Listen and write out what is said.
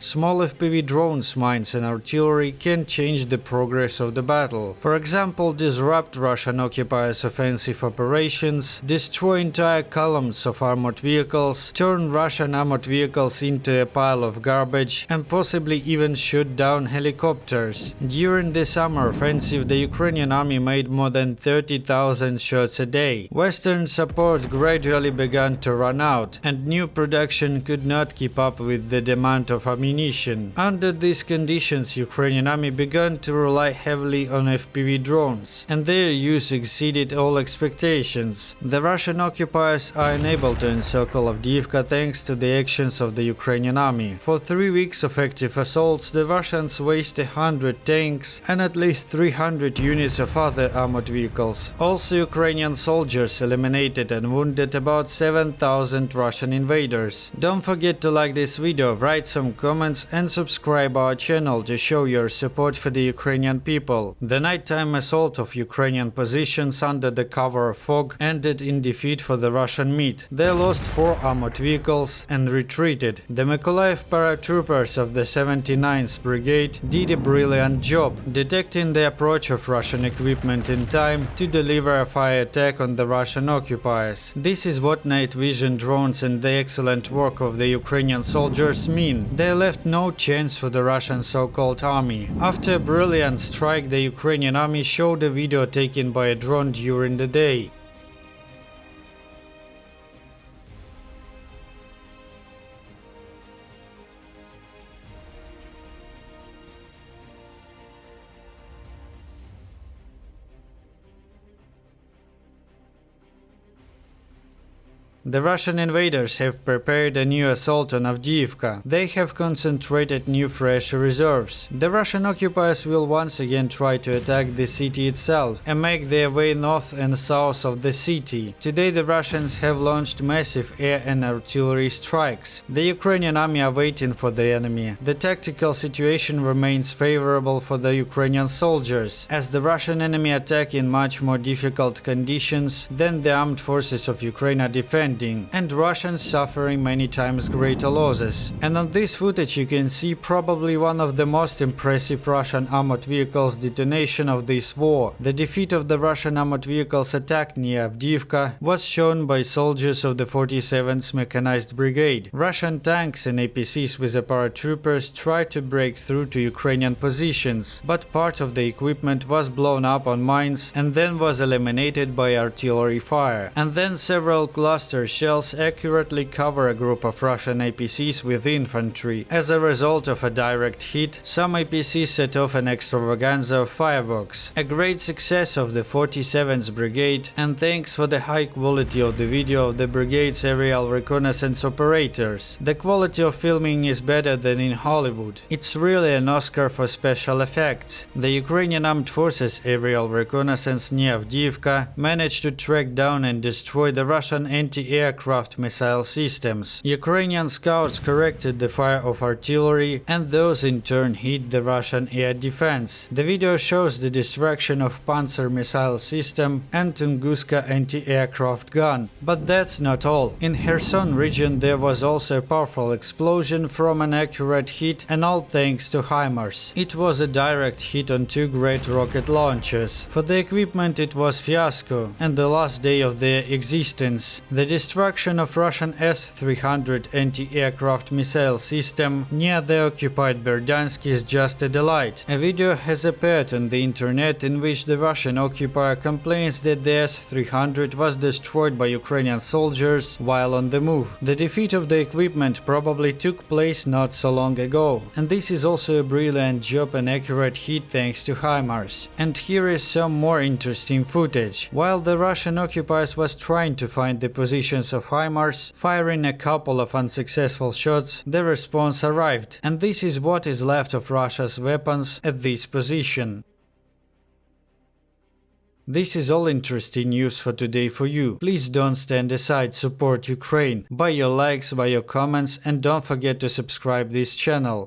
Small FPV drones, mines and artillery can change the progress of the battle. For example, disrupt Russian occupiers' offensive operations, destroy entire columns of armored vehicles, turn Russian armored vehicles into a pile of garbage, and possibly even shoot down helicopters. During the summer offensive, the Ukrainian army made more than 30,000 shots a day. Western support gradually began to run out, and new production could not keep up with the demand of ammunition. Under these conditions, Ukrainian army began to rely heavily on FPV drones, and their use exceeded all expectations. The Russian occupiers are unable to encircle Avdiivka thanks to the actions of the Ukrainian army. For 3 weeks of active assaults, the Russians wasted 100 tanks and at least 300 units of other armored vehicles. Also, Ukrainian soldiers eliminated and wounded about 7,000 Russian invaders. Don't forget to like this video, write some comments and subscribe our channel to show your support for the Ukrainian people. The nighttime assault of Ukrainian positions under the cover of fog ended in defeat for the Russian MiD. They lost 4 armored vehicles and retreated. The Mykolaiv paratroopers of the 79th Brigade did a brilliant job, detecting the approach of Russian equipment in time to deliver a fire attack on the Russian occupiers. This is what night vision drones and the excellent work of the Ukrainian soldiers mean. They left no chance for the Russian so-called army. After a brilliant strike, the Ukrainian army showed a video taken by a drone during the day. The Russian invaders have prepared a new assault on Avdiivka. They have concentrated new fresh reserves. The Russian occupiers will once again try to attack the city itself and make their way north and south of the city. Today the Russians have launched massive air and artillery strikes. The Ukrainian army are waiting for the enemy. The tactical situation remains favorable for the Ukrainian soldiers, as the Russian enemy attack in much more difficult conditions than the armed forces of Ukraine are defending, and Russians suffering many times greater losses. And on this footage you can see probably one of the most impressive Russian armored vehicles detonation of this war. The defeat of the Russian armored vehicles attack near Avdiivka was shown by soldiers of the 47th Mechanized Brigade. Russian tanks and APCs with the paratroopers tried to break through to Ukrainian positions, but part of the equipment was blown up on mines and then was eliminated by artillery fire. And then several cluster shells accurately cover a group of Russian APCs with infantry. As a result of a direct hit, some APCs set off an extravaganza of fireworks. A great success of the 47th Brigade, and thanks for the high quality of the video of the brigade's aerial reconnaissance operators. The quality of filming is better than in Hollywood. It's really an Oscar for special effects. The Ukrainian Armed Forces aerial reconnaissance near Avdiivka managed to track down and destroy the Russian anti-aircraft missile systems. Ukrainian scouts corrected the fire of artillery, and those in turn hit the Russian air defense. The video shows the destruction of Panzer missile system and Tunguska anti-aircraft gun. But that's not all. In Kherson region there was also a powerful explosion from an accurate hit, and all thanks to HIMARS. It was a direct hit on 2 great rocket launchers. For the equipment it was fiasco, and the last day of their existence. The destruction of Russian S-300 anti-aircraft missile system near the occupied Berdyansk is just a delight. A video has appeared on the internet in which the Russian occupier complains that the S-300 was destroyed by Ukrainian soldiers while on the move. The defeat of the equipment probably took place not so long ago, and this is also a brilliant job and accurate hit thanks to HIMARS. And here is some more interesting footage. While the Russian occupiers was trying to find the positions of HIMARS, firing a couple of unsuccessful shots, the response arrived, and this is what is left of Russia's weapons at this position. This is all interesting news for today for you. Please don't stand aside, support Ukraine by your likes, by your comments, and don't forget to subscribe this channel.